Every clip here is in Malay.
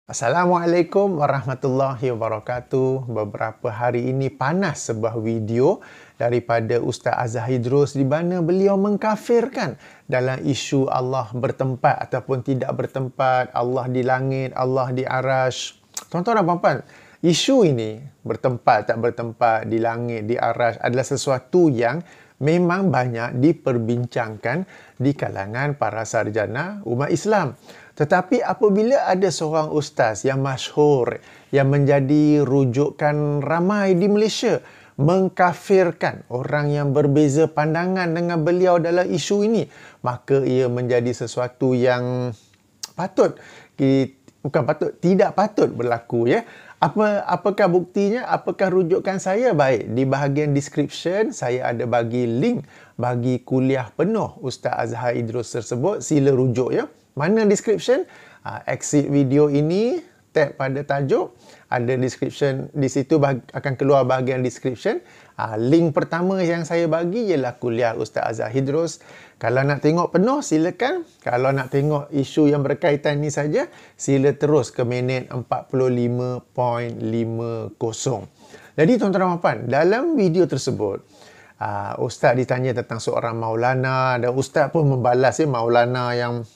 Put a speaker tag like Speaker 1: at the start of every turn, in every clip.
Speaker 1: Assalamualaikum warahmatullahi wabarakatuh. Beberapa hari ini panas sebuah video daripada Ustaz Azhar Idrus di mana beliau mengkafirkan dalam isu Allah bertempat ataupun tidak bertempat, Allah di langit, Allah di arasy. Tuan-tuan dan puan-puan, isu ini bertempat tak bertempat, di langit, di arasy adalah sesuatu yang memang banyak diperbincangkan di kalangan para sarjana umat Islam. Tetapi apabila ada seorang ustaz yang masyhur, yang menjadi rujukan ramai di Malaysia, mengkafirkan orang yang berbeza pandangan dengan beliau dalam isu ini, maka ia menjadi sesuatu yang tidak patut berlaku, ya. Apakah buktinya? Apakah rujukan saya? Baik, di bahagian description saya ada bagi link bagi kuliah penuh Ustaz Azhar Idrus tersebut. Sila rujuk, ya. Mana description? Exit video ini, tag pada tajuk, ada description di situ, akan keluar bahagian description. Link pertama yang saya bagi ialah kuliah Ustaz Azhar Idrus. Kalau nak tengok penuh, silakan. Kalau nak tengok isu yang berkaitan ni saja, sila terus ke minit 45.50. Jadi tuan-tuan dan puan, dalam video tersebut, Ustaz ditanya tentang seorang Maulana dan Ustaz pun membalas, ya, Maulana yang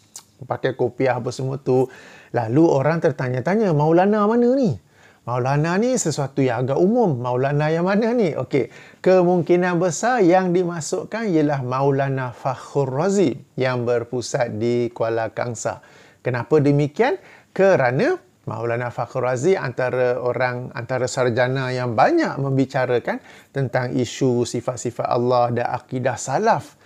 Speaker 1: pakai kopiah apa semua tu. Lalu orang tertanya-tanya, Maulana mana ni? Maulana ni sesuatu yang agak umum. Maulana yang mana ni? Okey, kemungkinan besar yang dimasukkan ialah Maulana Fakhrul Razi yang berpusat di Kuala Kangsar. Kenapa demikian? Kerana Maulana Fakhrul Razi antara sarjana yang banyak membicarakan tentang isu sifat-sifat Allah dan akidah salaf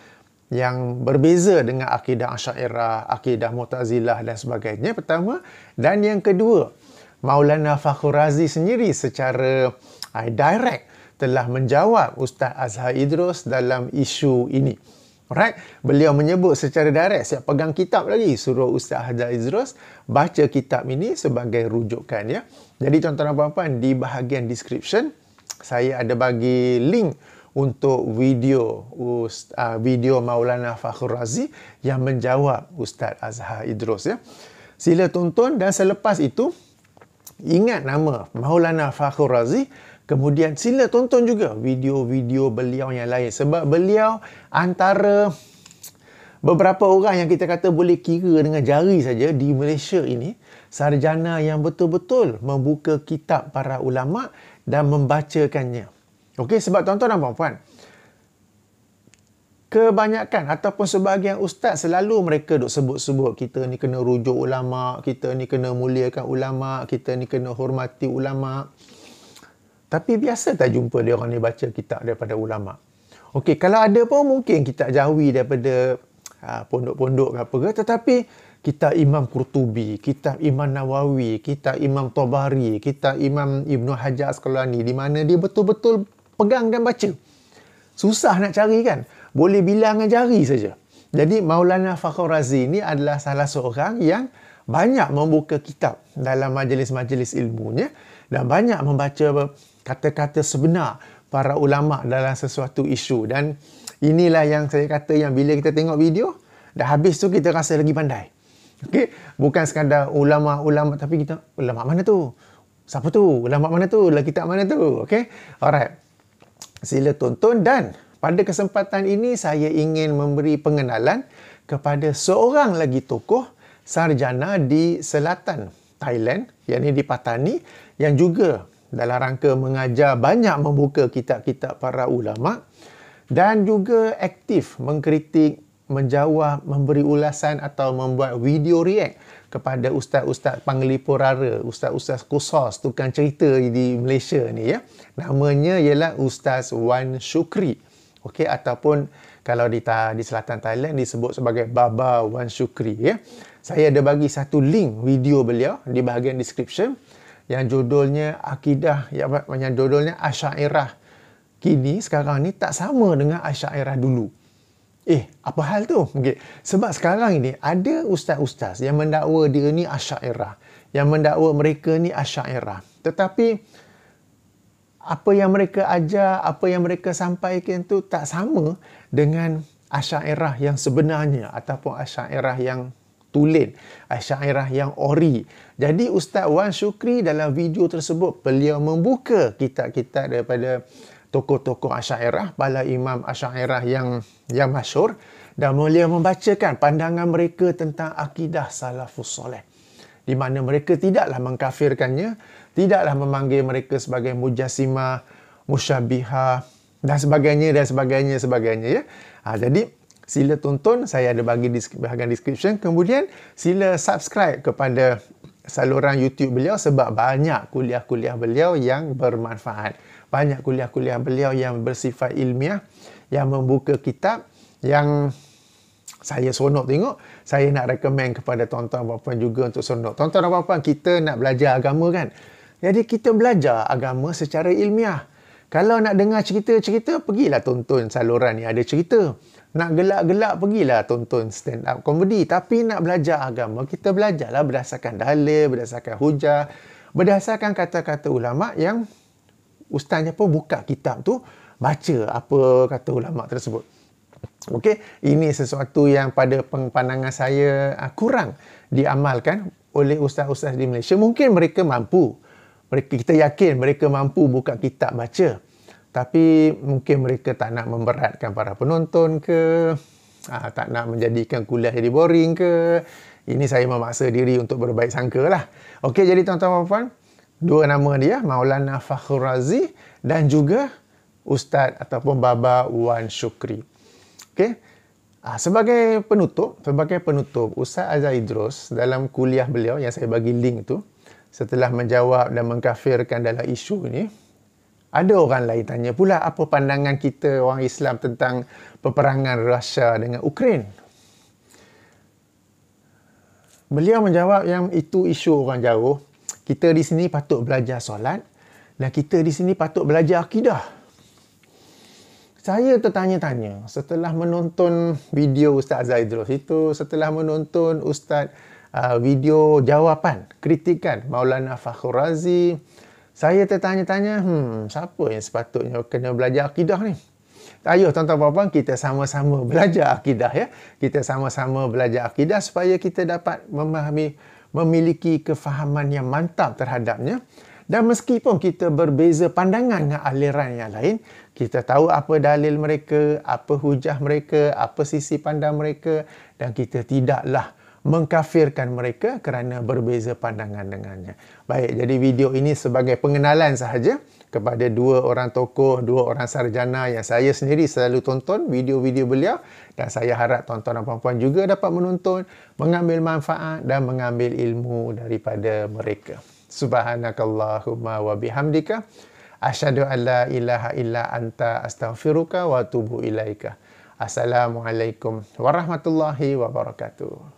Speaker 1: yang berbeza dengan akidah Asy'ariyah, akidah Mu'tazilah dan sebagainya, pertama. Dan yang kedua, Maulana Fakhrul Razi sendiri secara direct telah menjawab Ustaz Azhar Idrus dalam isu ini. Alright, beliau menyebut secara direct, siap pegang kitab lagi, suruh Ustaz Azhar Idrus baca kitab ini sebagai rujukan, ya. Jadi tuan-tuan dan puan-puan, di bahagian description saya ada bagi link untuk video Maulana Fakhrul Razi yang menjawab Ustaz Azhar Idrus, ya. Sila tonton, dan selepas itu ingat nama Maulana Fakhrul Razi, kemudian sila tonton juga video-video beliau yang lain, sebab beliau antara beberapa orang yang kita kata boleh kira dengan jari saja di Malaysia ini, sarjana yang betul-betul membuka kitab para ulama dan membacakannya. Okey, sebab tuan-tuan dan puan-puan, kebanyakan ataupun sebahagian ustaz selalu mereka duk sebut-sebut kita ni kena rujuk ulama, kita ni kena muliakan ulama, kita ni kena hormati ulama. Tapi biasa tak jumpa dia orang ni baca kitab daripada ulama. Okey, kalau ada pun mungkin kita jauhi daripada pondok-pondok ke apa ke, tetapi kitab Imam Qurtubi, kitab Imam Nawawi, kitab Imam Tabari, kitab Imam Ibnu Hajar Asqalani, di mana dia betul-betul pegang dan baca. Susah nak cari, kan? Boleh bilang dengan jari saja. Jadi Maulana Fakhrul Razi ni adalah salah seorang yang banyak membuka kitab dalam majlis-majlis ilmunya dan banyak membaca kata-kata sebenar para ulama dalam sesuatu isu. Dan inilah yang saya kata, yang bila kita tengok video dah habis tu kita rasa lagi pandai. Okey, bukan sekadar ulama-ulama, tapi kita, ulama mana tu? Siapa tu? Ulama mana tu? Dalam kitab mana tu? Okey. Alright. Sila tonton, dan pada kesempatan ini saya ingin memberi pengenalan kepada seorang lagi tokoh sarjana di selatan Thailand, yakni di Patani, yang juga dalam rangka mengajar banyak membuka kitab-kitab para ulama dan juga aktif mengkritik, menjawab, memberi ulasan atau membuat video react kepada ustaz-ustaz Panglipurara, ustaz-ustaz khusus tukang cerita di Malaysia ni, ya. Namanya ialah Ustaz Wan Shukri. Okey, ataupun kalau di selatan Thailand disebut sebagai Baba Wan Shukri, ya. Saya ada bagi satu link video beliau di bahagian description yang judulnya judulnya Asy'ariyah kini sekarang ni tak sama dengan Asy'ariyah dulu. Apa hal tu? Okay. Sebab sekarang ini ada ustaz-ustaz yang mendakwa dia ni Asy'ariyah, yang mendakwa mereka ni Asy'ariyah. Tetapi apa yang mereka ajar, apa yang mereka sampaikan tu tak sama dengan Asy'ariyah yang sebenarnya ataupun Asy'ariyah yang tulen, Asy'ariyah yang ori. Jadi Ustaz Wan Syukri dalam video tersebut, beliau membuka kitab-kitab daripada tokoh-tokoh Asy'ariyah, para imam Asy'ariyah yang masyhur, dan beliau membacakan pandangan mereka tentang akidah salafus soleh, di mana mereka tidaklah mengkafirkannya, tidaklah memanggil mereka sebagai mujassimah, musyabbihah dan sebagainya ya. Jadi sila tonton, saya ada bagi di bahagian description. Kemudian sila subscribe kepada saluran YouTube beliau sebab banyak kuliah-kuliah beliau yang bermanfaat. Banyak kuliah-kuliah beliau yang bersifat ilmiah, yang membuka kitab, yang saya seronok tengok. Saya nak recommend kepada tuan-tuan dan puan juga untuk seronok. Tuan-tuan dan puan, kita nak belajar agama kan? Jadi kita belajar agama secara ilmiah. Kalau nak dengar cerita-cerita, pergilah tonton saluran ni ada cerita. Nak gelak-gelak, pergilah tonton stand up comedy. Tapi nak belajar agama, kita belajarlah berdasarkan dalil, berdasarkan hujah, berdasarkan kata-kata ulama' yang ustaznya pun buka kitab tu, baca apa kata ulama' tersebut. Okey, ini sesuatu yang pada pandangan saya kurang diamalkan oleh ustaz-ustaz di Malaysia. Mungkin mereka mampu. Kita yakin mereka mampu buka kitab baca. Tapi mungkin mereka tak nak memberatkan para penonton ke, tak nak menjadikan kuliah jadi boring ke. Ini saya memaksa diri untuk berbaik sangka lah. Okey, jadi tuan-tuan dan puan, dua nama dia, Maulana Fakhrul Razi dan juga Ustaz ataupun Baba Wan Syukri. Okey. Sebagai penutup, Ustaz Azhar Idrus dalam kuliah beliau yang saya bagi link tu, setelah menjawab dan mengkafirkan dalam isu ini, ada orang lain tanya pula apa pandangan kita orang Islam tentang peperangan Rusia dengan Ukraine. Beliau menjawab yang itu isu orang jauh. Kita di sini patut belajar solat dan kita di sini patut belajar akidah. Saya tertanya-tanya setelah menonton video Ustaz Azhar Idrus itu, setelah menonton video jawapan, kritikan Maulana Fakhrul Razi, saya tertanya-tanya, siapa yang sepatutnya kena belajar akidah ni? Ayo tuan-tuan dan puan, kita sama-sama belajar akidah ya. Kita sama-sama belajar akidah supaya kita dapat memiliki kefahaman yang mantap terhadapnya. Dan meskipun kita berbeza pandangan dengan aliran yang lain, kita tahu apa dalil mereka, apa hujah mereka, apa sisi pandang mereka, dan kita tidaklah mengkafirkan mereka kerana berbeza pandangan dengannya. Baik, jadi video ini sebagai pengenalan sahaja kepada dua orang tokoh, dua orang sarjana yang saya sendiri selalu tonton video-video beliau, dan saya harap tuan-tuan dan puan-puan juga dapat menonton, mengambil manfaat dan mengambil ilmu daripada mereka. Subhanakallahumma wa bihamdika asyhadu an la ilaha illa anta astaghfiruka wa atubu ilaika. Assalamualaikum warahmatullahi wabarakatuh.